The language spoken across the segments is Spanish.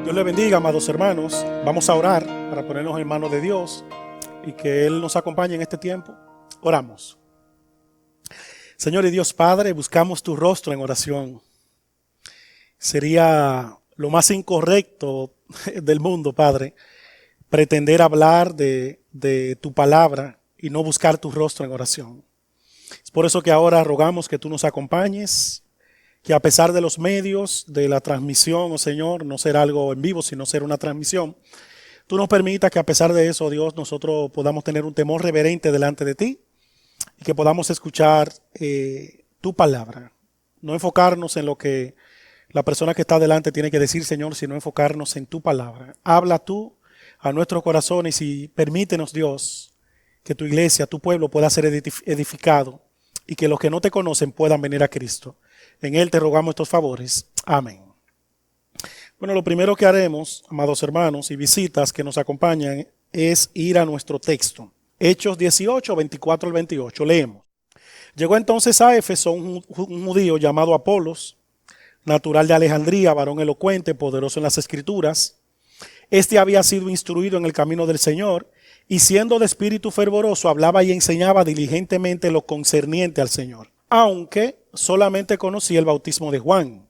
Dios le bendiga, amados hermanos. Vamos a orar para ponernos en manos de Dios y que Él nos acompañe en este tiempo. Oramos. Señor y Dios Padre, buscamos tu rostro en oración. Sería lo más incorrecto del mundo, Padre, pretender hablar de tu palabra y no buscar tu rostro en oración. Es por eso que ahora rogamos que tú nos acompañes, que a pesar de los medios, de la transmisión, oh Señor, no será algo en vivo, sino ser una transmisión, tú nos permitas que a pesar de eso, Dios, nosotros podamos tener un temor reverente delante de ti y que podamos escuchar tu palabra. No enfocarnos en lo que la persona que está delante tiene que decir, Señor, sino enfocarnos en tu palabra. Habla tú a nuestros corazones y permítenos, Dios, que tu iglesia, tu pueblo pueda ser edificado y que los que no te conocen puedan venir a Cristo. En Él te rogamos estos favores. Amén. Bueno, lo primero que haremos, amados hermanos y visitas que nos acompañan, es ir a nuestro texto. Hechos 18, 24 al 28. Leemos. Llegó entonces a Éfeso un judío llamado Apolos, natural de Alejandría, varón elocuente, poderoso en las Escrituras. Este había sido instruido en el camino del Señor y siendo de espíritu fervoroso hablaba y enseñaba diligentemente lo concerniente al Señor, aunque solamente conocía el bautismo de Juan.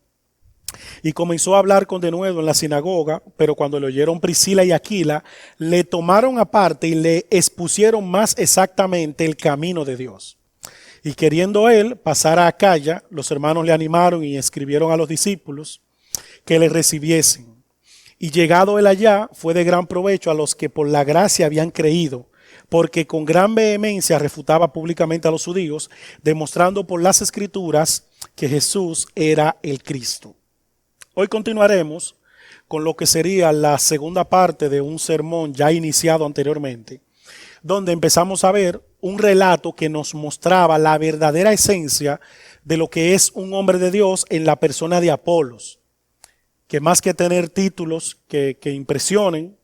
Y comenzó a hablar con denuedo en la sinagoga, pero cuando le oyeron Priscila y Aquila, le tomaron aparte y le expusieron más exactamente el camino de Dios. Y queriendo él pasar a Acaya, los hermanos le animaron y escribieron a los discípulos que le recibiesen. Y llegado él allá, fue de gran provecho a los que por la gracia habían creído, porque con gran vehemencia refutaba públicamente a los judíos, demostrando por las Escrituras que Jesús era el Cristo. Hoy continuaremos con lo que sería la segunda parte de un sermón ya iniciado anteriormente, donde empezamos a ver un relato que nos mostraba la verdadera esencia de lo que es un hombre de Dios en la persona de Apolos, que más que tener títulos que impresionen,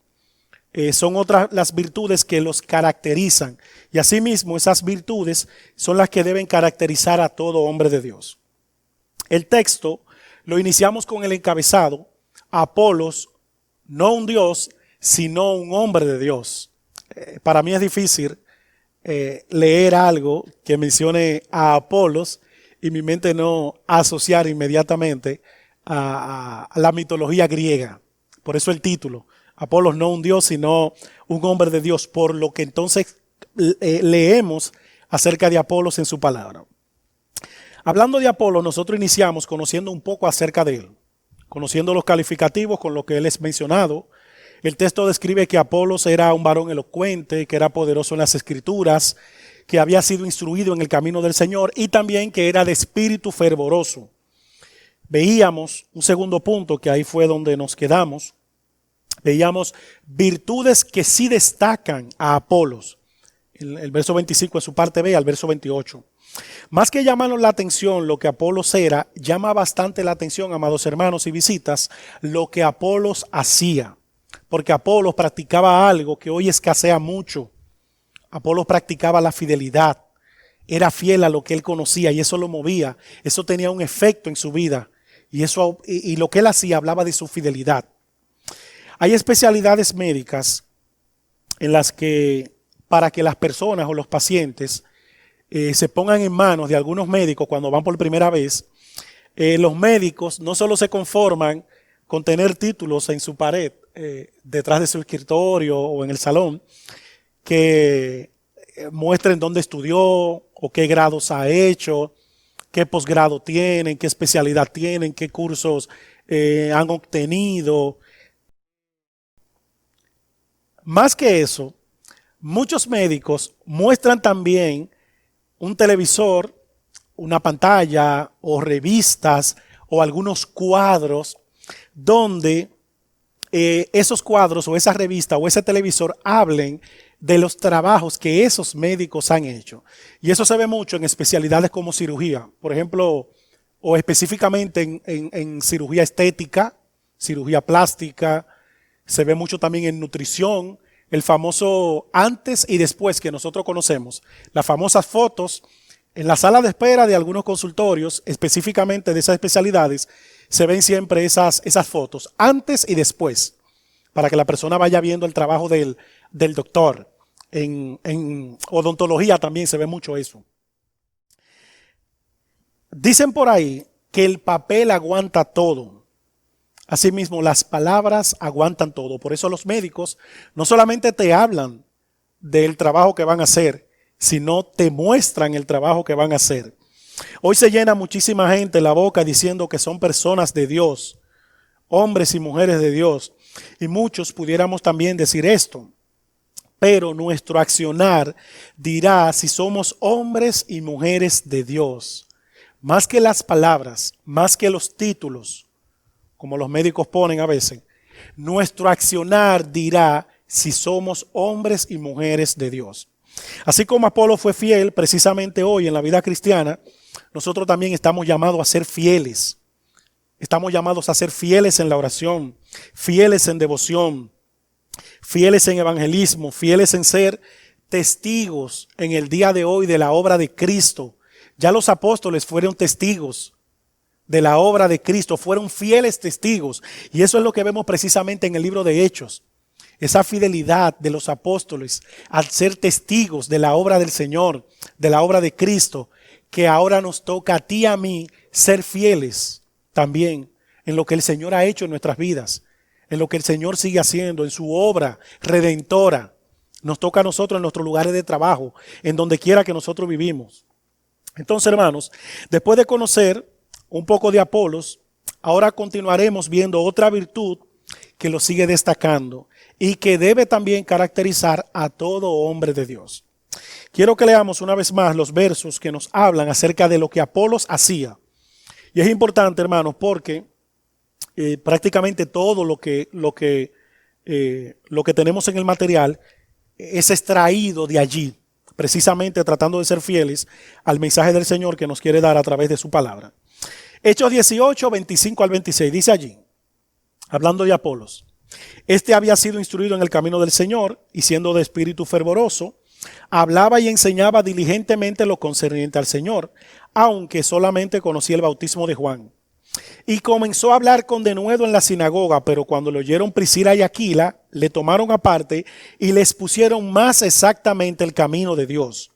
son otras las virtudes que los caracterizan. Y asimismo esas virtudes son las que deben caracterizar a todo hombre de Dios. El texto lo iniciamos con el encabezado: Apolos, no un Dios, sino un hombre de Dios. Para mí es difícil leer algo que mencione a Apolos y mi mente no asociar inmediatamente a la mitología griega. Por eso el título: Apolos, no un Dios, sino un hombre de Dios. Por lo que entonces leemos acerca de Apolos en su palabra. Hablando de Apolos, nosotros iniciamos conociendo un poco acerca de él, conociendo los calificativos con los que él es mencionado. El texto describe que Apolos era un varón elocuente, que era poderoso en las Escrituras, que había sido instruido en el camino del Señor y también que era de espíritu fervoroso. Veíamos un segundo punto, que ahí fue donde nos quedamos. Veíamos virtudes que sí destacan a Apolos. El verso 25 en su parte B al verso 28. Más que llamarnos la atención lo que Apolos era, llama bastante la atención, amados hermanos y visitas, lo que Apolos hacía. Porque Apolos practicaba algo que hoy escasea mucho. Apolos practicaba la fidelidad. Era fiel a lo que él conocía y eso lo movía. Eso tenía un efecto en su vida. Y lo que él hacía hablaba de su fidelidad. Hay especialidades médicas en las que, para que las personas o los pacientes se pongan en manos de algunos médicos cuando van por primera vez, los médicos no solo se conforman con tener títulos en su pared, detrás de su escritorio o en el salón, que muestren dónde estudió o qué grados ha hecho, qué posgrado tienen, qué especialidad tienen, qué cursos han obtenido. Más que eso, muchos médicos muestran también un televisor, una pantalla o revistas o algunos cuadros donde esos cuadros o esa revista o ese televisor hablen de los trabajos que esos médicos han hecho. Y eso se ve mucho en especialidades como cirugía, por ejemplo, o específicamente en cirugía estética, cirugía plástica. Se ve mucho también en nutrición, el famoso antes y después que nosotros conocemos, las famosas fotos En la sala de espera de algunos consultorios, específicamente de esas especialidades, se ven siempre esas fotos, antes y después, para que la persona vaya viendo el trabajo del doctor. En odontología también se ve mucho eso. Dicen por ahí que el papel aguanta todo. Asimismo, las palabras aguantan todo. Por eso los médicos no solamente te hablan del trabajo que van a hacer, sino te muestran el trabajo que van a hacer. Hoy se llena muchísima gente la boca diciendo que son personas de Dios, hombres y mujeres de Dios. Y muchos pudiéramos también decir esto. Pero nuestro accionar dirá si somos hombres y mujeres de Dios. Más que las palabras, más que los títulos, como los médicos ponen a veces, nuestro accionar dirá si somos hombres y mujeres de Dios. Así como Apolo fue fiel, precisamente hoy en la vida cristiana, nosotros también estamos llamados a ser fieles. Estamos llamados a ser fieles en la oración, fieles en devoción, fieles en evangelismo, fieles en ser testigos en el día de hoy de la obra de Cristo. Ya los apóstoles fueron testigos de la obra de Cristo, fueron fieles testigos. Y eso es lo que vemos precisamente en el libro de Hechos. Esa fidelidad de los apóstoles al ser testigos de la obra del Señor, de la obra de Cristo, que ahora nos toca a ti y a mí ser fieles también en lo que el Señor ha hecho en nuestras vidas, en lo que el Señor sigue haciendo, en su obra redentora. Nos toca a nosotros en nuestros lugares de trabajo, en donde quiera que nosotros vivimos. Entonces, hermanos, después de conocer un poco de Apolos, ahora continuaremos viendo otra virtud que lo sigue destacando y que debe también caracterizar a todo hombre de Dios. Quiero que leamos una vez más los versos que nos hablan acerca de lo que Apolos hacía. Y es importante, hermanos, porque prácticamente todo lo que tenemos en el material es extraído de allí, precisamente tratando de ser fieles al mensaje del Señor que nos quiere dar a través de su palabra. Hechos 18, 25 al 26, dice allí, hablando de Apolos: este había sido instruido en el camino del Señor y siendo de espíritu fervoroso, hablaba y enseñaba diligentemente lo concerniente al Señor, aunque solamente conocía el bautismo de Juan. Y comenzó a hablar con denuedo en la sinagoga, pero cuando lo oyeron Priscila y Aquila, le tomaron aparte y le expusieron más exactamente el camino de Dios.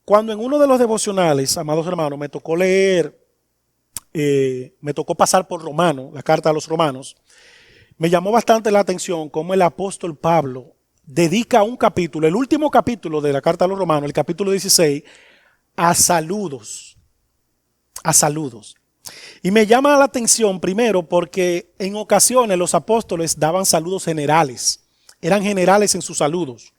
Cuando en uno de los devocionales, amados hermanos, me tocó leer, me tocó pasar por Romano, la carta a los Romanos, me llamó bastante la atención cómo el apóstol Pablo dedica un capítulo, el último capítulo de la carta a los Romanos, el capítulo 16, a saludos. A saludos. Y me llama la atención primero porque en ocasiones los apóstoles daban saludos generales, eran generales en sus saludos.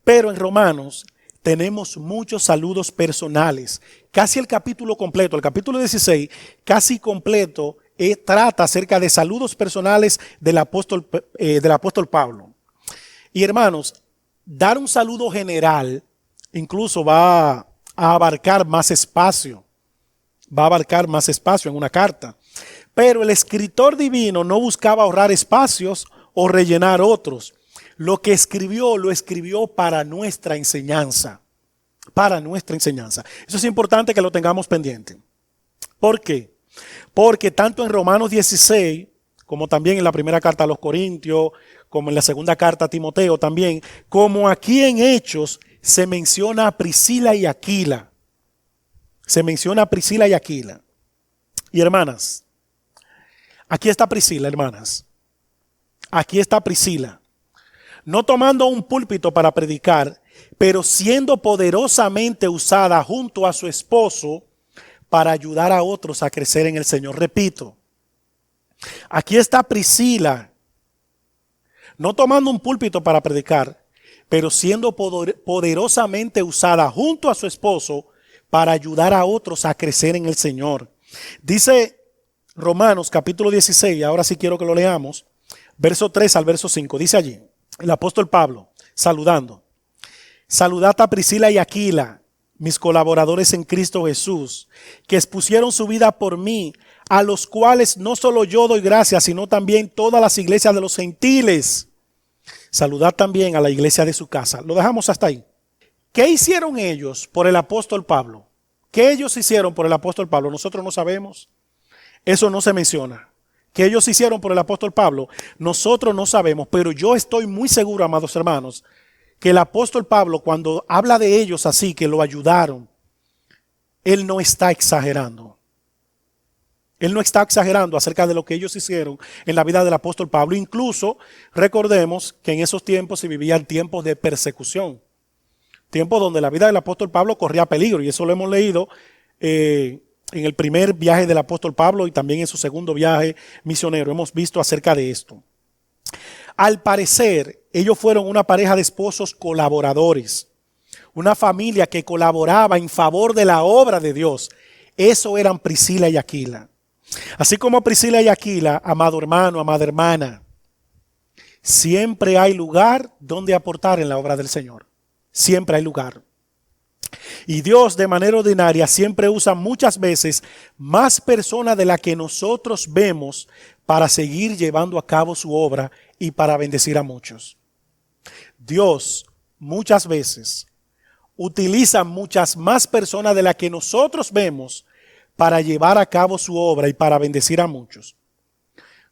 Pero en Romanos tenemos muchos saludos personales. Casi el capítulo completo, el capítulo 16, casi completo, trata acerca de saludos personales del apóstol Pablo. Y hermanos, dar un saludo general incluso va a abarcar más espacio. Va a abarcar más espacio en una carta. Pero el escritor divino no buscaba ahorrar espacios o rellenar otros. Lo que escribió, lo escribió para nuestra enseñanza. Para nuestra enseñanza. Eso es importante que lo tengamos pendiente. ¿Por qué? Porque tanto en Romanos 16, como también en la primera carta a los Corintios, como en la segunda carta a Timoteo también, como aquí en Hechos se menciona a Priscila y Aquila. Se menciona a Priscila y Aquila. Y hermanas, aquí está Priscila, hermanas. Aquí está Priscila. No tomando un púlpito para predicar, pero siendo poderosamente usada junto a su esposo para ayudar a otros a crecer en el Señor. Repito, aquí está Priscila, no tomando un púlpito para predicar, pero siendo poderosamente usada junto a su esposo para ayudar a otros a crecer en el Señor. Dice Romanos capítulo 16, ahora sí quiero que lo leamos, verso 3 al verso 5, dice allí, el apóstol Pablo, saludando: saludad a Priscila y Aquila, mis colaboradores en Cristo Jesús, que expusieron su vida por mí, a los cuales no solo yo doy gracias, sino también todas las iglesias de los gentiles. Saludad también a la iglesia de su casa. Lo dejamos hasta ahí. ¿Qué hicieron ellos por el apóstol Pablo? ¿Qué ellos hicieron por el apóstol Pablo? Nosotros no sabemos. Eso no se menciona. ¿Qué ellos hicieron por el apóstol Pablo? Nosotros no sabemos, pero yo estoy muy seguro, amados hermanos, que el apóstol Pablo, cuando habla de ellos así, que lo ayudaron, él no está exagerando. Él no está exagerando acerca de lo que ellos hicieron en la vida del apóstol Pablo. Incluso recordemos que en esos tiempos se vivían tiempos de persecución. Tiempos donde la vida del apóstol Pablo corría peligro. Y eso lo hemos leído en el primer viaje del apóstol Pablo y también en su segundo viaje misionero. Hemos visto acerca de esto. Al parecer, ellos fueron una pareja de esposos colaboradores. Una familia que colaboraba en favor de la obra de Dios. Eso eran Priscila y Aquila. Así como Priscila y Aquila, amado hermano, amada hermana, siempre hay lugar donde aportar en la obra del Señor. Siempre hay lugar. Y Dios de manera ordinaria siempre usa muchas veces más personas de las que nosotros vemos para seguir llevando a cabo su obra y para bendecir a muchos. Dios muchas veces utiliza muchas más personas de las que nosotros vemos para llevar a cabo su obra y para bendecir a muchos.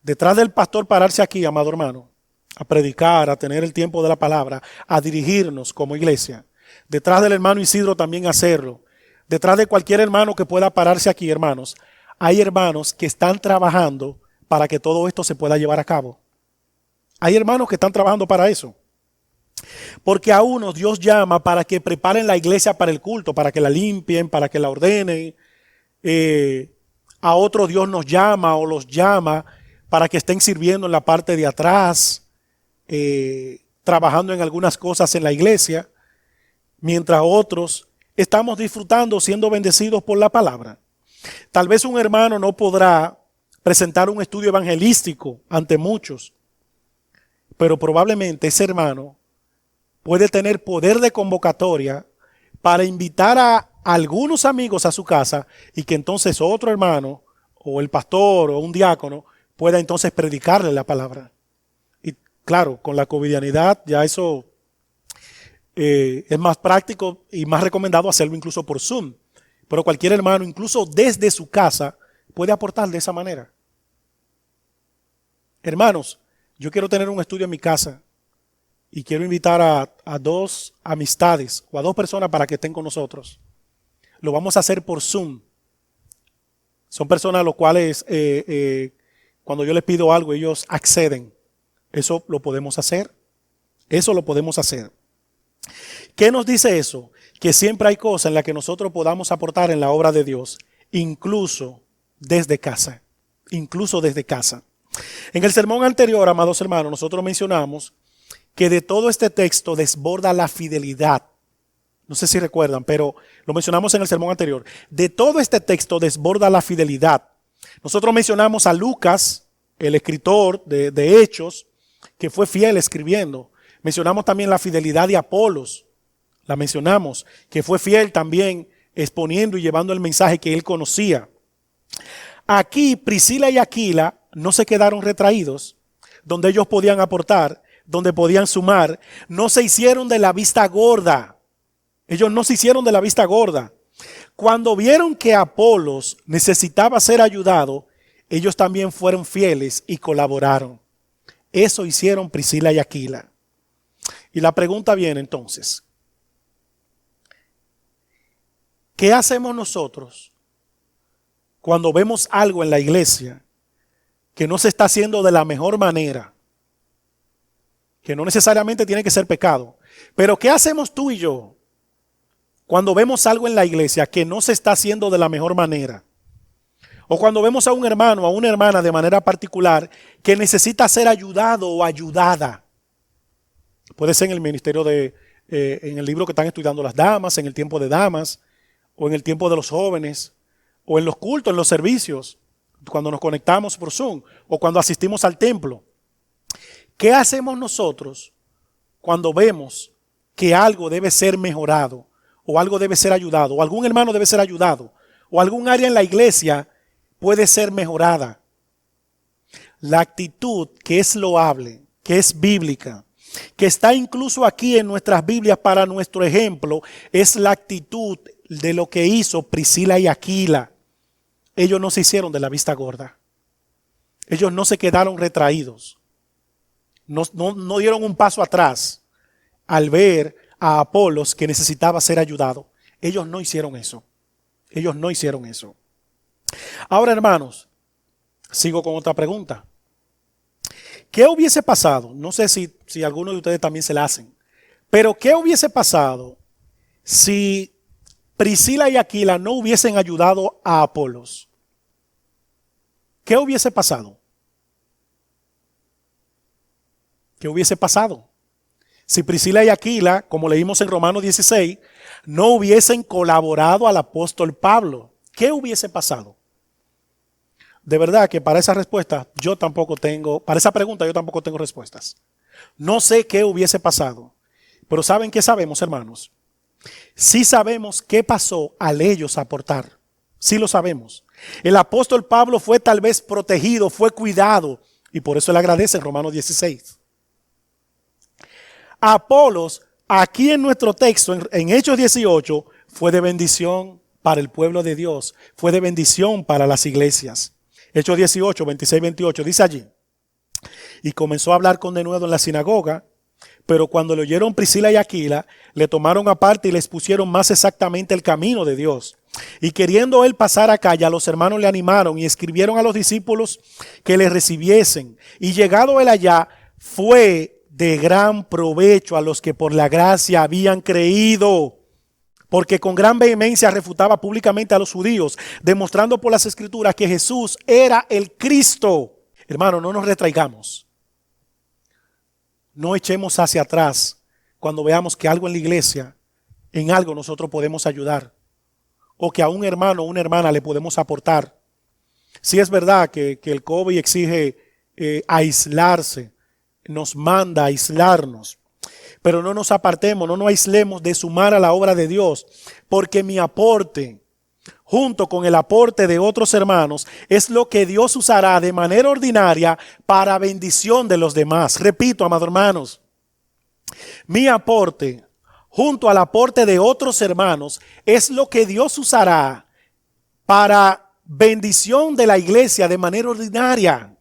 Detrás del pastor pararse aquí, amado hermano, a predicar, a tener el tiempo de la palabra, a dirigirnos como iglesia. Detrás del hermano Isidro también hacerlo. Detrás de cualquier hermano que pueda pararse aquí, hermanos, hay hermanos que están trabajando para que todo esto se pueda llevar a cabo. Hay hermanos que están trabajando para eso. Porque a unos Dios llama para que preparen la iglesia para el culto, para que la limpien, para que la ordenen. A otro Dios nos llama o los llama para que estén sirviendo en la parte de atrás, trabajando en algunas cosas en la iglesia, mientras otros estamos disfrutando, siendo bendecidos por la palabra. Tal vez un hermano no podrá presentar un estudio evangelístico ante muchos, pero probablemente ese hermano puede tener poder de convocatoria para invitar a algunos amigos a su casa y que entonces otro hermano o el pastor o un diácono pueda entonces predicarle la palabra. Y claro, con la covidianidad ya eso es más práctico y más recomendado hacerlo incluso por Zoom. Pero cualquier hermano, incluso desde su casa, puede aportar de esa manera. Hermanos, yo quiero tener un estudio en mi casa y quiero invitar a dos amistades o a dos personas para que estén con nosotros. Lo vamos a hacer por Zoom. Son personas a las cuales cuando yo les pido algo ellos acceden. Eso lo podemos hacer. Eso lo podemos hacer. ¿Qué nos dice eso? Que siempre hay cosas en las que nosotros podamos aportar en la obra de Dios, incluso desde casa. Incluso desde casa. En el sermón anterior, amados hermanos, nosotros mencionamos que de todo este texto desborda la fidelidad. No sé si recuerdan, pero lo mencionamos en el sermón anterior. De todo este texto desborda la fidelidad. Nosotros mencionamos a Lucas, el escritor de Hechos, que fue fiel escribiendo. Mencionamos también la fidelidad de Apolos. La mencionamos, que fue fiel también exponiendo y llevando el mensaje que él conocía. Aquí Priscila y Aquila no se quedaron retraídos, donde ellos podían aportar, donde podían sumar. No se hicieron de la vista gorda. Ellos no se hicieron de la vista gorda. Cuando vieron que Apolos necesitaba ser ayudado, ellos también fueron fieles y colaboraron. Eso hicieron Priscila y Aquila. Y la pregunta viene entonces, ¿qué hacemos nosotros cuando vemos algo en la iglesia que no se está haciendo de la mejor manera? Que no necesariamente tiene que ser pecado. Pero ¿qué hacemos tú y yo cuando vemos algo en la iglesia que no se está haciendo de la mejor manera? O cuando vemos a un hermano o a una hermana de manera particular que necesita ser ayudado o ayudada. Puede ser en el ministerio en el libro que están estudiando las damas, en el tiempo de damas, o en el tiempo de los jóvenes, o en los cultos, en los servicios, cuando nos conectamos por Zoom, o cuando asistimos al templo. ¿Qué hacemos nosotros cuando vemos que algo debe ser mejorado, o algo debe ser ayudado, o algún hermano debe ser ayudado, o algún área en la iglesia puede ser mejorada? La actitud que es loable, que es bíblica, que está incluso aquí en nuestras Biblias para nuestro ejemplo, es la actitud de lo que hizo Priscila y Aquila. Ellos no se hicieron de la vista gorda. Ellos no se quedaron retraídos. No dieron un paso atrás al ver a Apolos que necesitaba ser ayudado. Ellos no hicieron eso. Ellos no hicieron eso. Ahora, hermanos, sigo con otra pregunta. ¿Qué hubiese pasado? No sé si algunos de ustedes también se la hacen. Pero ¿qué hubiese pasado si Priscila y Aquila no hubiesen ayudado a Apolos? ¿Qué hubiese pasado? ¿Qué hubiese pasado? Si Priscila y Aquila, como leímos en Romanos 16, no hubiesen colaborado al apóstol Pablo, ¿qué hubiese pasado? De verdad que para esa respuesta para esa pregunta yo tampoco tengo respuestas. No sé qué hubiese pasado, pero ¿saben qué sabemos, hermanos? Sí sabemos qué pasó al ellos aportar. Sí lo sabemos. El apóstol Pablo fue tal vez protegido, fue cuidado, y por eso le agradece en Romanos 16. Apolos, aquí en nuestro texto, en Hechos 18, fue de bendición para el pueblo de Dios, fue de bendición para las iglesias. Hechos 18, 26, 28, dice allí: y comenzó a hablar con denuedo en la sinagoga, pero cuando le oyeron Priscila y Aquila, le tomaron aparte y les pusieron más exactamente el camino de Dios. Y queriendo él pasar a Acaya, los hermanos le animaron y escribieron a los discípulos que le recibiesen. Y llegado él allá, fue de gran provecho a los que por la gracia habían creído, porque con gran vehemencia refutaba públicamente a los judíos, demostrando por las escrituras que Jesús era el Cristo. Hermano, no nos retraigamos. No echemos hacia atrás cuando veamos que algo en la iglesia, en algo nosotros podemos ayudar, o que a un hermano o una hermana le podemos aportar. Sí es verdad que el COVID exige aislarse, nos manda a aislarnos, pero no nos apartemos, no nos aislemos de sumar a la obra de Dios, porque mi aporte, junto con el aporte de otros hermanos, es lo que Dios usará de manera ordinaria para bendición de los demás. Repito, amados hermanos, mi aporte, junto al aporte de otros hermanos, es lo que Dios usará para bendición de la iglesia de manera ordinaria,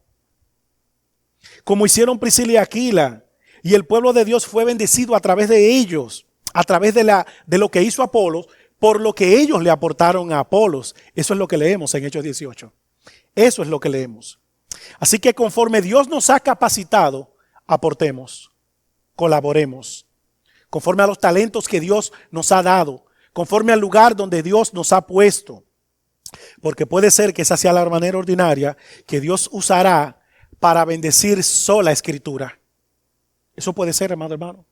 como hicieron Priscila y Aquila, y el pueblo de Dios fue bendecido a través de ellos, a través de lo que hizo Apolos, por lo que ellos le aportaron a Apolos. Eso es lo que leemos en Hechos 18. Eso es lo que leemos. Así que conforme Dios nos ha capacitado, aportemos, colaboremos, conforme a los talentos que Dios nos ha dado, conforme al lugar donde Dios nos ha puesto. Porque puede ser que esa sea la manera ordinaria que Dios usará para bendecir sola escritura. Eso puede ser, hermano.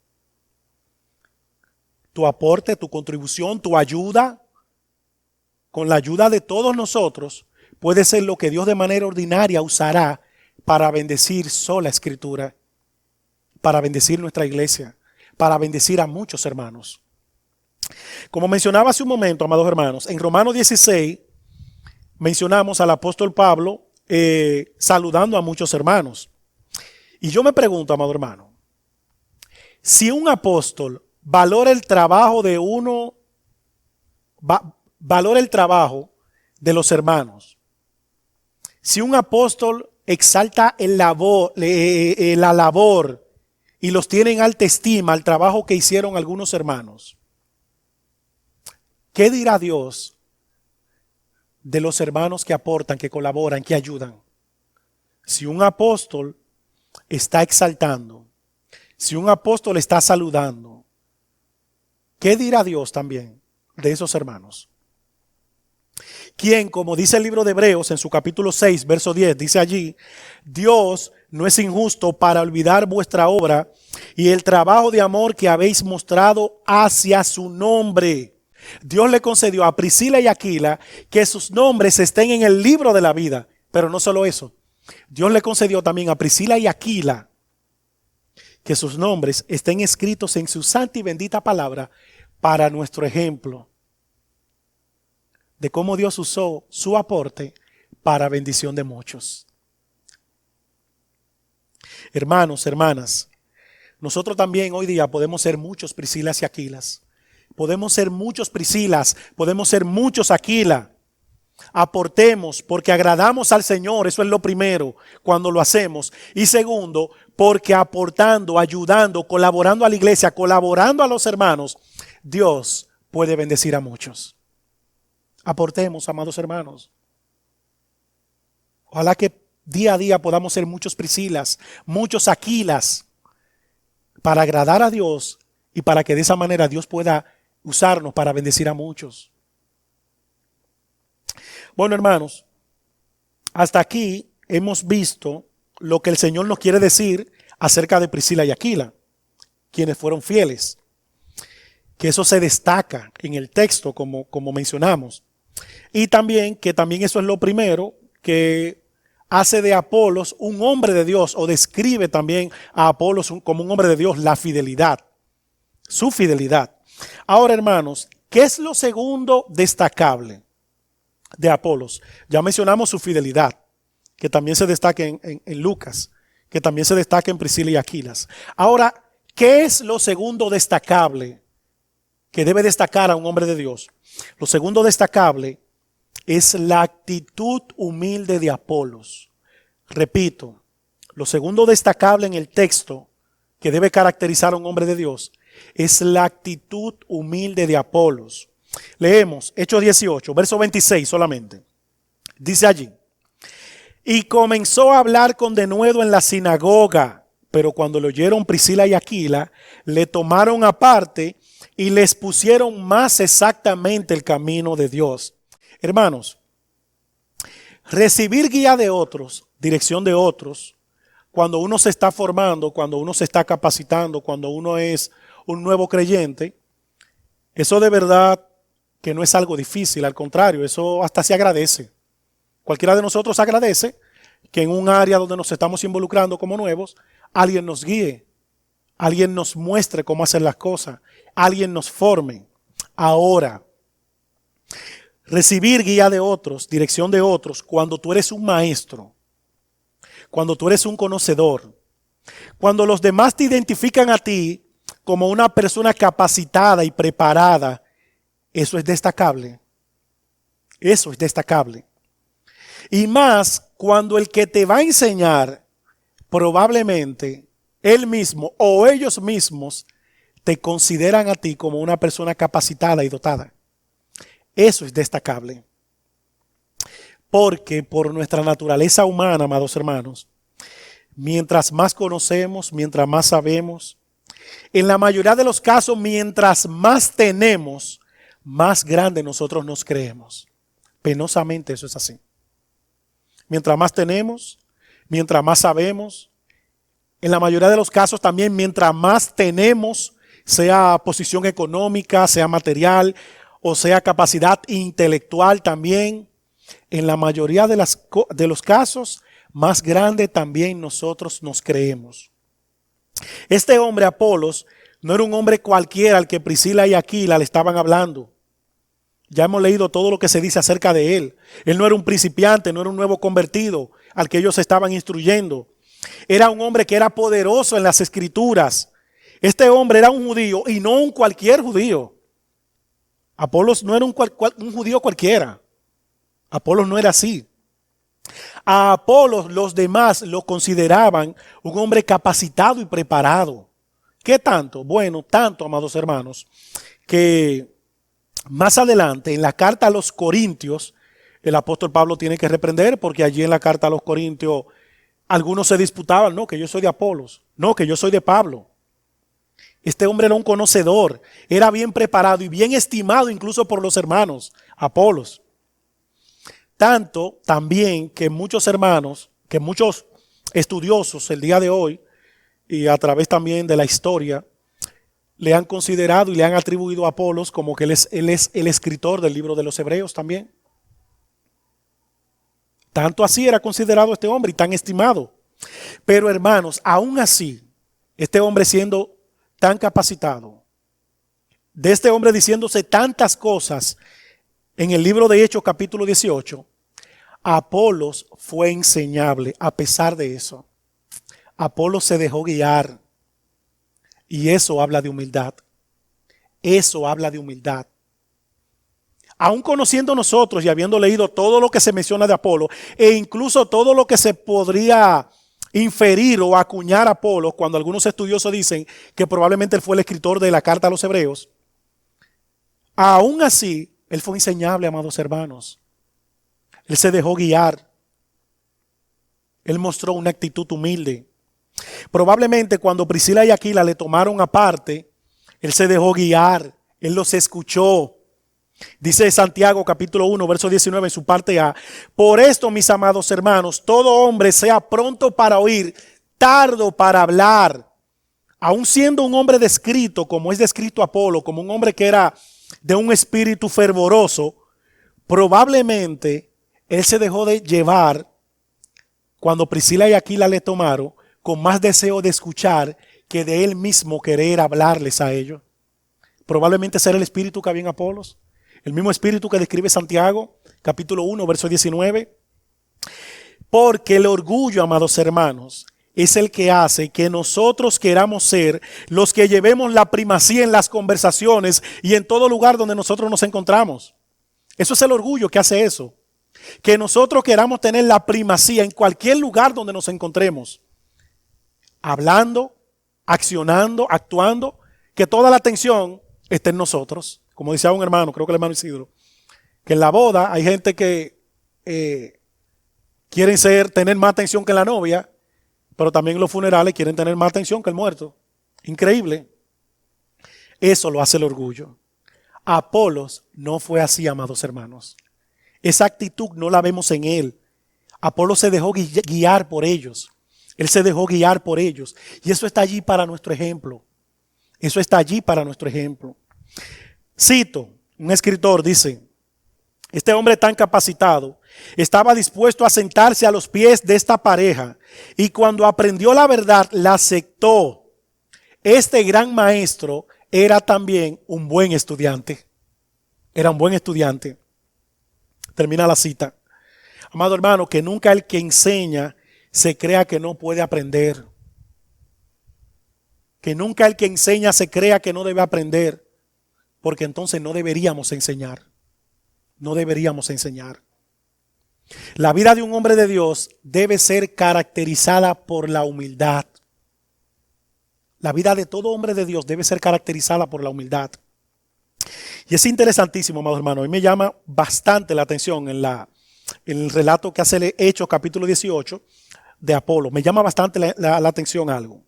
Tu aporte, tu contribución, tu ayuda, con la ayuda de todos nosotros, puede ser lo que Dios de manera ordinaria usará para bendecir sola escritura, para bendecir nuestra iglesia, para bendecir a muchos hermanos. Como mencionaba hace un momento, amados hermanos, en Romanos 16 mencionamos al apóstol Pablo saludando a muchos hermanos. Y yo me pregunto, amado hermano, si un apóstol valora el trabajo de uno, valora el trabajo de los hermanos, si un apóstol exalta la labor y los tiene en alta estima el trabajo que hicieron algunos hermanos, ¿qué dirá Dios de los hermanos que aportan, que colaboran, que ayudan? Si un apóstol está exaltando, si un apóstol está saludando, ¿qué dirá Dios también de esos hermanos? Quien, como dice el libro de Hebreos en su capítulo 6, verso 10, dice allí: Dios no es injusto para olvidar vuestra obra y el trabajo de amor que habéis mostrado hacia su nombre. Dios le concedió a Priscila y Aquila que sus nombres estén en el libro de la vida. Pero no solo eso, Dios le concedió también a Priscila y Aquila que sus nombres estén escritos en su santa y bendita palabra para nuestro ejemplo de cómo Dios usó su aporte para bendición de muchos. Hermanos, hermanas, nosotros también hoy día podemos ser muchos Priscilas y Aquilas. Podemos ser muchos Priscilas, podemos ser muchos Aquila. Aportemos porque agradamos al Señor, eso es lo primero cuando lo hacemos. Y segundo, porque aportando, ayudando, colaborando a la iglesia, colaborando a los hermanos, Dios puede bendecir a muchos. Aportemos, amados hermanos. Ojalá que día a día podamos ser muchos Priscilas, muchos Aquilas, para agradar a Dios y para que de esa manera Dios pueda usarnos para bendecir a muchos. Bueno, hermanos, hasta aquí hemos visto lo que el Señor nos quiere decir acerca de Priscila y Aquila, quienes fueron fieles. Que eso se destaca en el texto, como mencionamos. Y también que también eso es lo primero que hace de Apolos un hombre de Dios, o describe también a Apolos como un hombre de Dios, la fidelidad, su fidelidad. Ahora, hermanos, ¿qué es lo segundo destacable de Apolos? Ya mencionamos su fidelidad, que también se destaca en Lucas, que también se destaca en Priscila y Aquilas. Ahora, ¿qué es lo segundo destacable que debe destacar a un hombre de Dios? Lo segundo destacable es la actitud humilde de Apolos. Repito, lo segundo destacable en el texto que debe caracterizar a un hombre de Dios es la actitud humilde de Apolos. Leemos Hechos 18, verso 26 solamente. Dice allí: y comenzó a hablar con denuedo en la sinagoga, pero cuando lo oyeron Priscila y Aquila, le tomaron aparte y les pusieron más exactamente el camino de Dios. Hermanos, recibir guía de otros, dirección de otros, cuando uno se está formando, cuando uno se está capacitando, cuando uno es un nuevo creyente, eso de verdad que no es algo difícil, al contrario, eso hasta se agradece. Cualquiera de nosotros agradece que en un área donde nos estamos involucrando como nuevos, alguien nos guíe, alguien nos muestre cómo hacer las cosas, alguien nos forme. Ahora, recibir guía de otros, dirección de otros, cuando tú eres un maestro, cuando tú eres un conocedor, cuando los demás te identifican a ti como una persona capacitada y preparada, eso es destacable. Eso es destacable. Y más cuando el que te va a enseñar, probablemente él mismo o ellos mismos te consideran a ti como una persona capacitada y dotada. Eso es destacable. Porque por nuestra naturaleza humana, amados hermanos, mientras más conocemos, mientras más sabemos, en la mayoría de los casos, mientras más tenemos, más grande nosotros nos creemos. Penosamente eso es así. Mientras más tenemos, mientras más sabemos, en la mayoría de los casos también mientras más tenemos, sea posición económica, sea material o sea capacidad intelectual también, en la mayoría de los casos, más grande también nosotros nos creemos. Este hombre Apolos no era un hombre cualquiera al que Priscila y Aquila le estaban hablando. Ya hemos leído todo lo que se dice acerca de él. Él no era un principiante, no era un nuevo convertido al que ellos estaban instruyendo. Era un hombre que era poderoso en las escrituras. Este hombre era un judío y no un cualquier judío. Apolos no era un judío cualquiera. Apolos no era así. A Apolos los demás lo consideraban un hombre capacitado y preparado. ¿Qué tanto? Bueno, tanto, amados hermanos, que más adelante en la carta a los Corintios, el apóstol Pablo tiene que reprender porque allí en la carta a los Corintios algunos se disputaban, no, que yo soy de Apolos, no, que yo soy de Pablo. Este hombre era un conocedor, era bien preparado y bien estimado incluso por los hermanos, Apolos. Tanto también que muchos hermanos, que muchos estudiosos el día de hoy y a través también de la historia, le han considerado y le han atribuido a Apolos como que él es el escritor del libro de los Hebreos también. Tanto así era considerado este hombre y tan estimado. Pero hermanos, aún así, este hombre siendo tan capacitado, de este hombre diciéndose tantas cosas en el libro de Hechos capítulo 18, Apolos fue enseñable a pesar de eso. Apolos se dejó guiar. Y eso habla de humildad. Eso habla de humildad. Aún conociendo nosotros y habiendo leído todo lo que se menciona de Apolo, e incluso todo lo que se podría inferir o acuñar a Apolo, cuando algunos estudiosos dicen que probablemente él fue el escritor de la carta a los hebreos, aún así, él fue enseñable, amados hermanos. Él se dejó guiar. Él mostró una actitud humilde. Probablemente cuando Priscila y Aquila le tomaron aparte, él se dejó guiar, él los escuchó. Dice Santiago capítulo 1, verso 19 en su parte A: por esto, mis amados hermanos, todo hombre sea pronto para oír, tardo para hablar. Aun siendo un hombre descrito, como es descrito Apolo, como un hombre que era de un espíritu fervoroso, probablemente él se dejó de llevar cuando Priscila y Aquila le tomaron con más deseo de escuchar que de él mismo querer hablarles a ellos. Probablemente será el espíritu que había en Apolos, el mismo espíritu que describe Santiago, capítulo 1, verso 19. Porque el orgullo, amados hermanos, es el que hace que nosotros queramos ser los que llevemos la primacía en las conversaciones y en todo lugar donde nosotros nos encontramos. Eso es el orgullo que hace eso. Que nosotros queramos tener la primacía en cualquier lugar donde nos encontremos. Hablando, accionando, actuando, que toda la atención esté en nosotros. Como decía un hermano, creo que el hermano Isidro, que en la boda hay gente que quieren tener más atención que la novia, pero también en los funerales quieren tener más atención que el muerto. Increíble. Eso lo hace el orgullo. Apolos no fue así, amados hermanos. Esa actitud no la vemos en él. Apolo se dejó guiar por ellos. Él se dejó guiar por ellos. Y eso está allí para nuestro ejemplo. Eso está allí para nuestro ejemplo. Cito, un escritor dice: este hombre tan capacitado estaba dispuesto a sentarse a los pies de esta pareja y cuando aprendió la verdad la aceptó. Este gran maestro era también un buen estudiante. Era un buen estudiante. Termina la cita. Amado hermano, que nunca el que enseña se crea que no puede aprender. Que nunca el que enseña se crea que no debe aprender. Porque entonces no deberíamos enseñar. No deberíamos enseñar. La vida de un hombre de Dios debe ser caracterizada por la humildad. La vida de todo hombre de Dios debe ser caracterizada por la humildad. Y es interesantísimo, amados hermanos. A mí me llama bastante la atención en el relato que hace Hechos capítulo 18 de Apolo. Me llama bastante la atención algo.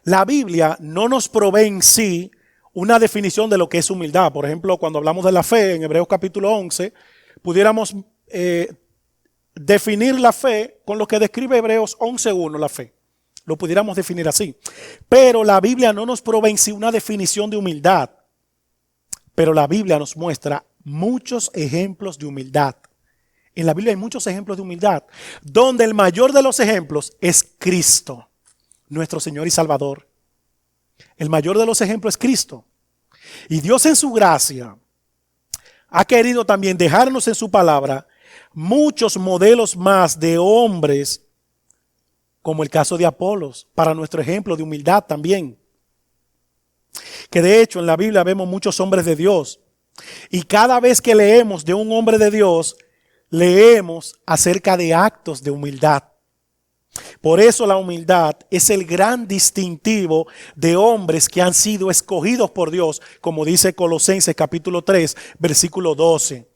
La Biblia no nos provee en sí una definición de lo que es humildad. Por ejemplo, cuando hablamos de la fe en Hebreos capítulo 11, pudiéramos definir la fe con lo que describe Hebreos 11:1, la fe. Lo pudiéramos definir así. Pero la Biblia no nos provee en sí una definición de humildad. Pero la Biblia nos muestra muchos ejemplos de humildad. En la Biblia hay muchos ejemplos de humildad, donde el mayor de los ejemplos es Cristo, nuestro Señor y Salvador. El mayor de los ejemplos es Cristo. Y Dios en su gracia ha querido también dejarnos en su palabra muchos modelos más de hombres, como el caso de Apolos, para nuestro ejemplo de humildad también. Que de hecho en la Biblia vemos muchos hombres de Dios. Y cada vez que leemos de un hombre de Dios, leemos acerca de actos de humildad. Por eso la humildad es el gran distintivo de hombres que han sido escogidos por Dios, como dice Colosenses capítulo 3, versículo 12.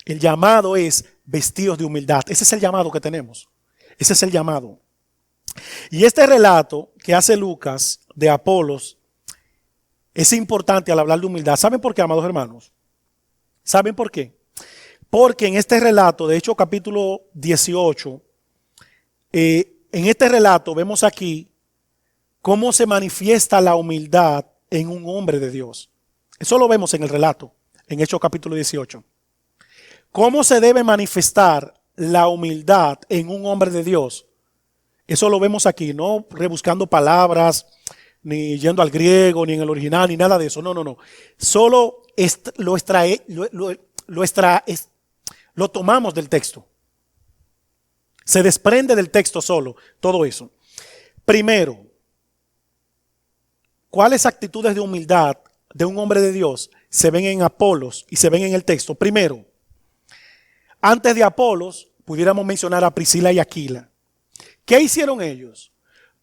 El llamado es vestidos de humildad. Ese es el llamado que tenemos. Ese es el llamado. Y este relato que hace Lucas de Apolos es importante al hablar de humildad. ¿Saben por qué, amados hermanos? ¿Saben por qué? Porque en este relato, de hecho capítulo 18, en este relato vemos aquí cómo se manifiesta la humildad en un hombre de Dios. Eso lo vemos en el relato, en Hechos capítulo 18. ¿Cómo se debe manifestar la humildad en un hombre de Dios? Eso lo vemos aquí, no rebuscando palabras, ni yendo al griego, ni en el original, ni nada de eso. No, no, no. Solo lo tomamos del texto. Se desprende del texto solo, todo eso. Primero, ¿Cuáles actitudes de humildad de un hombre de Dios se ven en Apolos y se ven en el texto? Primero, antes de Apolos, pudiéramos mencionar a Priscila y Aquila. ¿Qué hicieron ellos?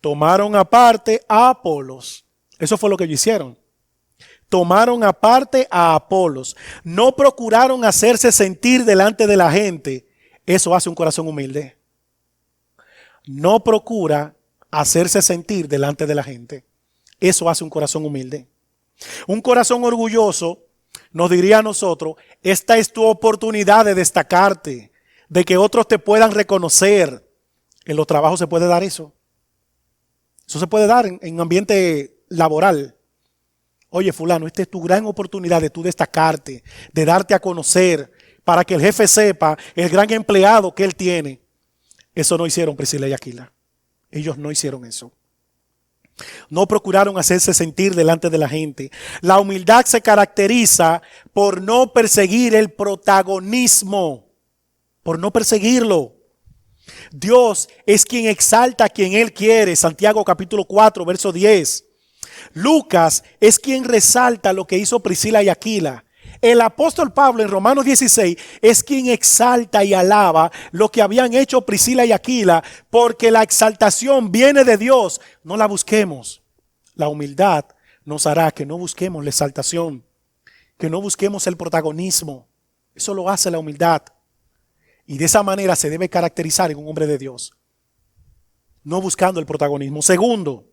Tomaron aparte a Apolos. Eso fue lo que ellos hicieron. Tomaron aparte a Apolos. No procuraron hacerse sentir delante de la gente. Eso hace un corazón humilde. No procura hacerse sentir delante de la gente. Eso hace un corazón humilde. Un corazón orgulloso nos diría a nosotros, esta es tu oportunidad de destacarte, de que otros te puedan reconocer. En los trabajos se puede dar eso. Eso se puede dar en ambiente laboral. Oye, fulano, esta es tu gran oportunidad de tú destacarte, de darte a conocer, para que el jefe sepa el gran empleado que él tiene. Eso no hicieron Priscila y Aquila. Ellos no hicieron eso. No procuraron hacerse sentir delante de la gente. La humildad se caracteriza por no perseguir el protagonismo, por no perseguirlo. Dios es quien exalta a quien Él quiere. Santiago capítulo 4, verso 10. Lucas es quien resalta lo que hizo Priscila y Aquila. El apóstol Pablo en Romanos 16 es quien exalta y alaba lo que habían hecho Priscila y Aquila, porque la exaltación viene de Dios. No la busquemos. La humildad nos hará que no busquemos la exaltación, que no busquemos el protagonismo. Eso lo hace la humildad. Y de esa manera se debe caracterizar en un hombre de Dios, no buscando el protagonismo. Segundo,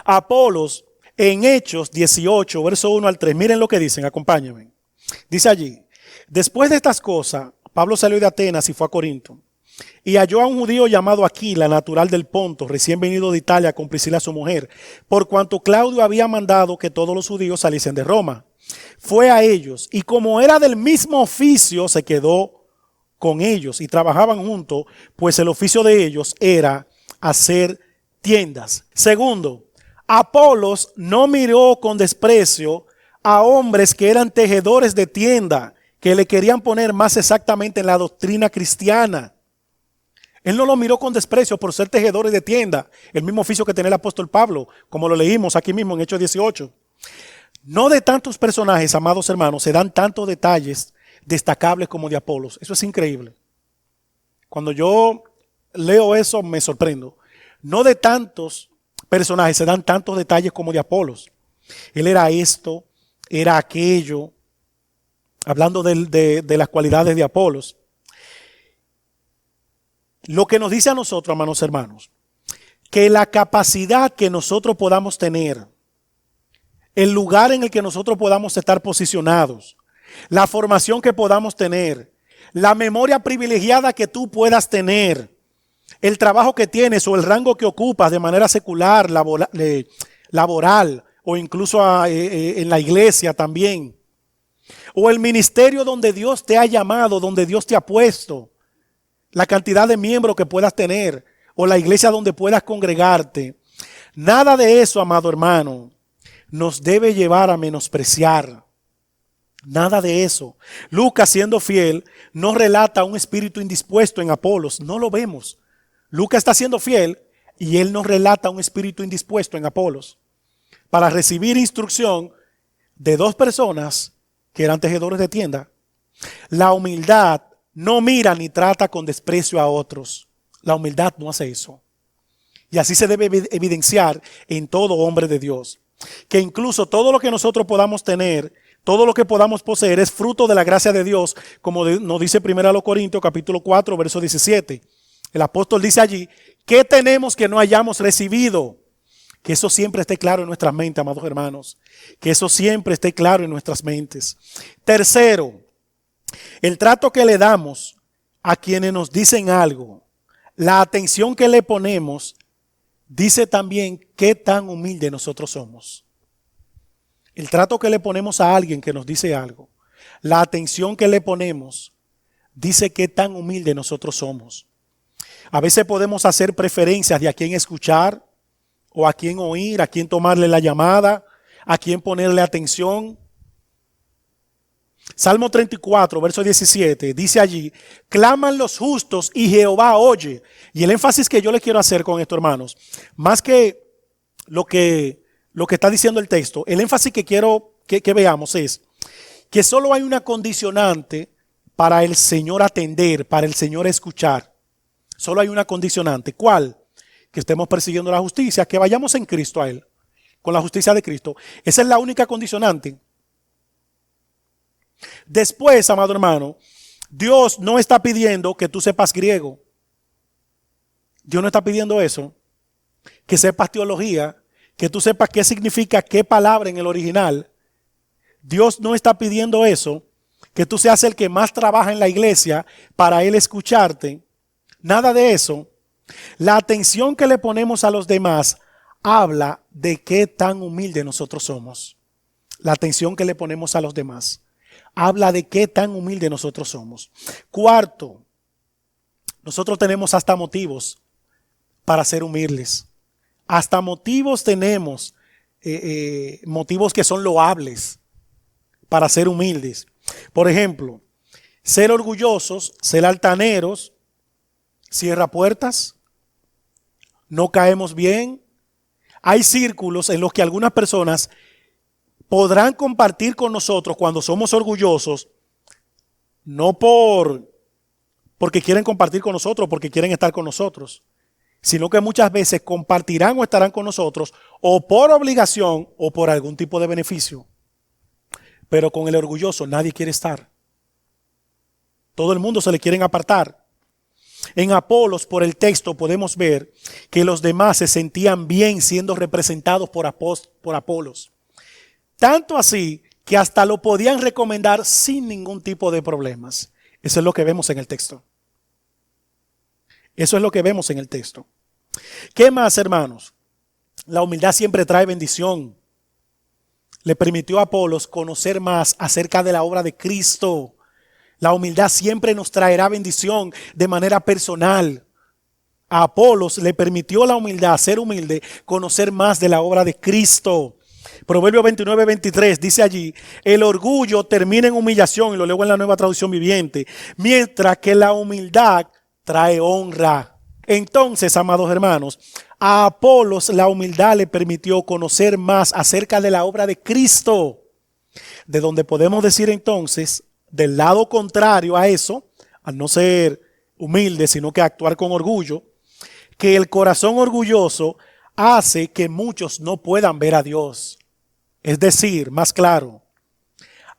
Apolos en Hechos 18, verso 1 al 3. Miren lo que dicen, acompáñenme. Dice allí, después de estas cosas, Pablo salió de Atenas y fue a Corinto. Y halló a un judío llamado Aquila, natural del Ponto, recién venido de Italia con Priscila su mujer, por cuanto Claudio había mandado que todos los judíos saliesen de Roma. Fue a ellos, y como era del mismo oficio, se quedó con ellos y trabajaban juntos, pues el oficio de ellos era hacer tiendas. Segundo, Apolos no miró con desprecio a hombres que eran tejedores de tienda, que le querían poner más exactamente en la doctrina cristiana. Él no lo miró con desprecio por ser tejedores de tienda, el mismo oficio que tenía el apóstol Pablo, como lo leímos aquí mismo en Hechos 18. No de tantos personajes, amados hermanos, se dan tantos detalles destacables como de Apolos. Eso es increíble. Cuando yo leo eso me sorprendo. No de tantos personajes se dan tantos detalles como de Apolos. Él era esto, era aquello, hablando de las cualidades de Apolos. Lo que nos dice a nosotros, hermanos, que la capacidad que nosotros podamos tener, el lugar en el que nosotros podamos estar posicionados, la formación que podamos tener, la memoria privilegiada que tú puedas tener, el trabajo que tienes o el rango que ocupas de manera secular, laboral o incluso en la iglesia también, o el ministerio donde Dios te ha llamado, donde Dios te ha puesto, la cantidad de miembros que puedas tener, o la iglesia donde puedas congregarte. Nada de eso, amado hermano, nos debe llevar a menospreciar. Nada de eso. Lucas, siendo fiel, no relata un espíritu indispuesto en Apolos. No lo vemos. Lucas está siendo fiel y él nos relata un espíritu indispuesto en Apolos para recibir instrucción de dos personas que eran tejedores de tienda. La humildad no mira ni trata con desprecio a otros. La humildad no hace eso. Y así se debe evidenciar en todo hombre de Dios. Que incluso todo lo que nosotros podamos tener, todo lo que podamos poseer es fruto de la gracia de Dios, como nos dice 1 Corintios capítulo 4, verso 17. El apóstol dice allí, ¿qué tenemos que no hayamos recibido? Que eso siempre esté claro en nuestras mentes, amados hermanos. Que eso siempre esté claro en nuestras mentes. Tercero, el trato que le damos a quienes nos dicen algo, la atención que le ponemos, dice también qué tan humilde nosotros somos. El trato que le ponemos a alguien que nos dice algo, la atención que le ponemos, dice qué tan humilde nosotros somos. A veces podemos hacer preferencias de a quién escuchar, o a quién oír, a quién tomarle la llamada, a quién ponerle atención. Salmo 34, verso 17, dice allí, claman los justos y Jehová oye. Y el énfasis que yo le quiero hacer con esto, hermanos, más que lo que lo que está diciendo el texto, el énfasis que quiero que veamos es que solo hay una condicionante para el Señor atender, para el Señor escuchar. Solo hay una condicionante. ¿Cuál? Que estemos persiguiendo la justicia, que vayamos en Cristo a Él, con la justicia de Cristo. Esa es la única condicionante. Después, amado hermano, Dios no está pidiendo que tú sepas griego. Dios no está pidiendo eso. Que sepas teología, que tú sepas qué significa qué palabra en el original. Dios no está pidiendo eso, que tú seas el que más trabaja en la iglesia para Él escucharte. Nada de eso. La atención que le ponemos a los demás habla de qué tan humilde nosotros somos. La atención que le ponemos a los demás habla de qué tan humilde nosotros somos. Cuarto, nosotros tenemos hasta motivos para ser humildes. Hasta motivos tenemos, motivos que son loables para ser humildes. Por ejemplo, ser orgullosos, ser altaneros, cierra puertas, no caemos bien. Hay círculos en los que algunas personas podrán compartir con nosotros cuando somos orgullosos, no porque quieren compartir con nosotros, porque quieren estar con nosotros, sino que muchas veces compartirán o estarán con nosotros o por obligación o por algún tipo de beneficio. Pero con el orgulloso nadie quiere estar. Todo el mundo se le quieren apartar. En Apolos, por el texto, podemos ver que los demás se sentían bien siendo representados por Apolos. Tanto así que hasta lo podían recomendar sin ningún tipo de problemas. Eso es lo que vemos en el texto. Eso es lo que vemos en el texto. ¿Qué más, hermanos? La humildad siempre trae bendición. Le permitió a Apolos conocer más acerca de la obra de Cristo. La humildad siempre nos traerá bendición de manera personal. A Apolos le permitió la humildad, ser humilde, conocer más de la obra de Cristo. Proverbio 29:23 dice allí, el orgullo termina en humillación, y lo leo en la Nueva Traducción Viviente, mientras que la humildad trae honra. Entonces, amados hermanos, a Apolos la humildad le permitió conocer más acerca de la obra de Cristo, de donde podemos decir entonces, del lado contrario a eso, al no ser humilde, sino que actuar con orgullo, que el corazón orgulloso hace que muchos no puedan ver a Dios. Es decir, más claro,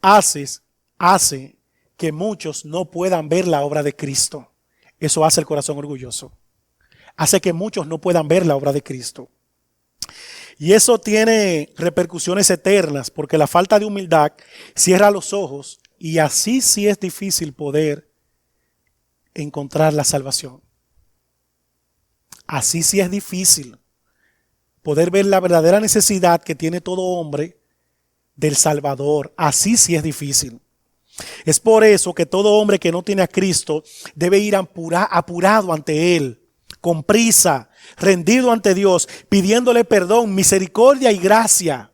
hace que muchos no puedan ver la obra de Cristo. Eso hace el corazón orgulloso. Hace que muchos no puedan ver la obra de Cristo. Y eso tiene repercusiones eternas, porque la falta de humildad cierra los ojos y así sí es difícil poder encontrar la salvación. Así sí es difícil poder ver la verdadera necesidad que tiene todo hombre del Salvador. Así sí es difícil. Es por eso que todo hombre que no tiene a Cristo debe ir apurado ante Él, con prisa, rendido ante Dios, pidiéndole perdón, misericordia y gracia.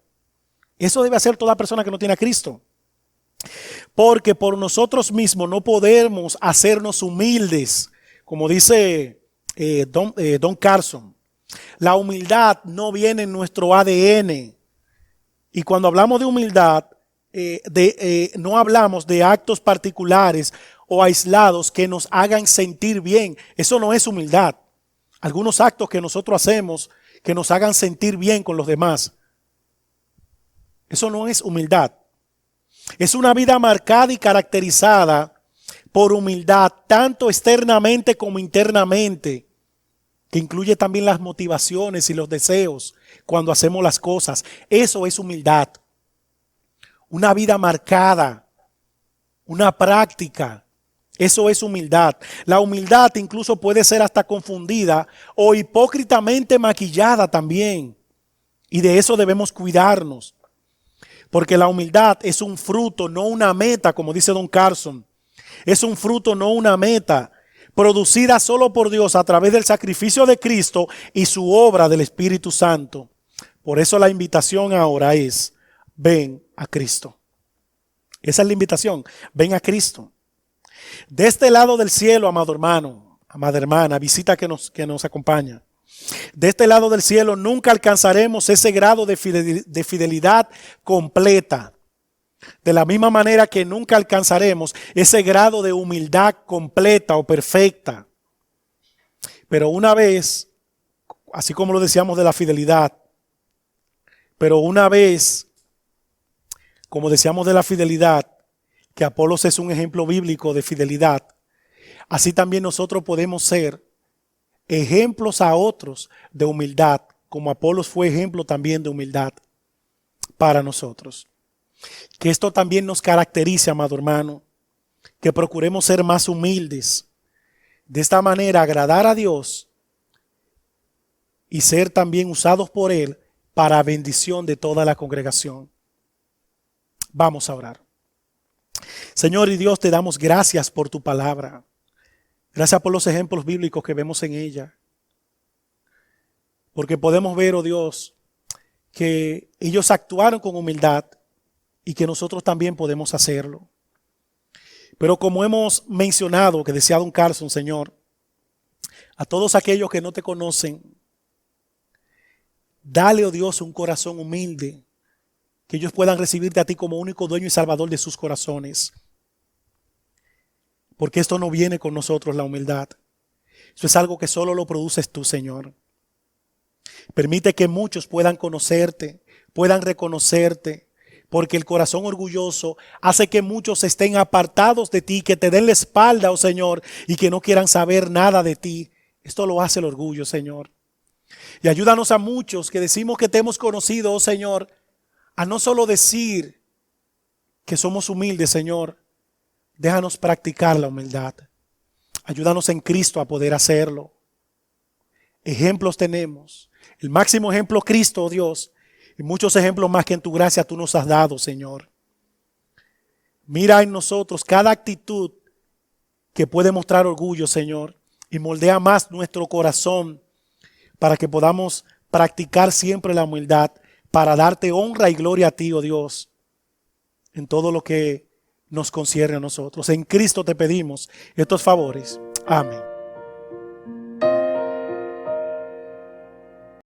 Eso debe hacer toda persona que no tiene a Cristo. Porque por nosotros mismos no podemos hacernos humildes, como dice Don Carson. La humildad no viene en nuestro ADN. Y cuando hablamos de humildad, no hablamos de actos particulares o aislados que nos hagan sentir bien. Eso no es humildad. Algunos actos que nosotros hacemos que nos hagan sentir bien con los demás. Eso no es humildad. Es una vida marcada y caracterizada por humildad, tanto externamente como internamente, que incluye también las motivaciones y los deseos cuando hacemos las cosas. Eso es humildad. Una vida marcada, una práctica. Eso es humildad. La humildad incluso puede ser hasta confundida o hipócritamente maquillada también. Y de eso debemos cuidarnos. Porque la humildad es un fruto, no una meta, como dice Don Carson. Es un fruto, no una meta, producida solo por Dios a través del sacrificio de Cristo y su obra del Espíritu Santo. Por eso la invitación ahora es, ven a Cristo. Esa es la invitación, ven a Cristo. De este lado del cielo, amado hermano, amada hermana, visita que nos acompaña. De este lado del cielo nunca alcanzaremos ese grado de fidelidad completa. De la misma manera que nunca alcanzaremos ese grado de humildad completa o perfecta. Pero una vez, así como lo decíamos de la fidelidad, pero una vez, como decíamos de la fidelidad, que Apolos es un ejemplo bíblico de fidelidad, así también nosotros podemos ser ejemplos a otros de humildad, como Apolos fue ejemplo también de humildad para nosotros. Que esto también nos caracterice, amado hermano, que procuremos ser más humildes, de esta manera agradar a Dios y ser también usados por Él para bendición de toda la congregación. Vamos a orar. Señor y Dios, te damos gracias por tu palabra. Gracias por los ejemplos bíblicos que vemos en ella. Porque podemos ver, oh Dios, que ellos actuaron con humildad y que nosotros también podemos hacerlo. Pero como hemos mencionado, que decía Don Carson, Señor, a todos aquellos que no te conocen, dale, oh Dios, un corazón humilde, que ellos puedan recibirte a ti como único dueño y salvador de sus corazones. Porque esto no viene con nosotros, la humildad. Eso es algo que solo lo produces tú, Señor. Permite que muchos puedan conocerte, puedan reconocerte, porque el corazón orgulloso hace que muchos estén apartados de ti, que te den la espalda, oh Señor, y que no quieran saber nada de ti. Esto lo hace el orgullo, Señor. Y ayúdanos a muchos que decimos que te hemos conocido, oh Señor, a no solo decir que somos humildes, Señor. Déjanos practicar la humildad. Ayúdanos en Cristo a poder hacerlo. Ejemplos tenemos. El máximo ejemplo, Cristo, oh Dios. Y muchos ejemplos más que en tu gracia tú nos has dado, Señor. Mira en nosotros cada actitud que puede mostrar orgullo, Señor. Y moldea más nuestro corazón para que podamos practicar siempre la humildad. Para darte honra y gloria a ti, oh Dios. En todo lo que nos concierne a nosotros. En Cristo te pedimos estos favores. Amén.